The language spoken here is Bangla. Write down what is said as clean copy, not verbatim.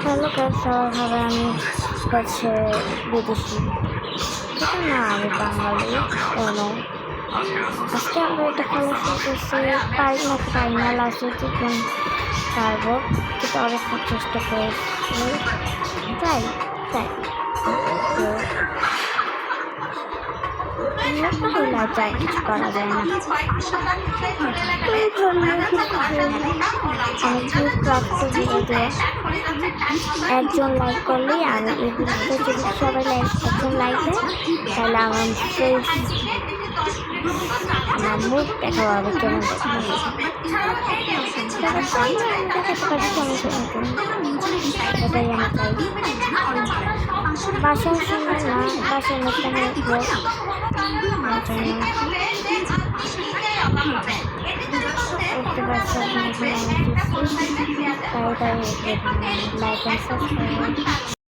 হ্যালো গাইস, সবাই ভাবে আমি হচ্ছে বিদেশি, কিন্তু না, আমি বাঙালি। এবং আজকে আমরা এটা খেলা শিখতেছি, পারি না লাস্টে চিকেন পারবো, কিন্তু অনেক চেষ্টা করেছি, তাই তাই চাই কিছু করা যায় না। একজন লাইক করলেই আমি এই ভিডিওতে যদি সবাই একজন লাইক দেয় তাহলে আমার মুখ দেখা পাবে কেমন এটাই আমি চাই। বাসার সঙ্গে না, বাসার মধ্যে দেখতে পাচ্ছি, তাই লাইক অ্যান্ড সাবস্ক্রাইব।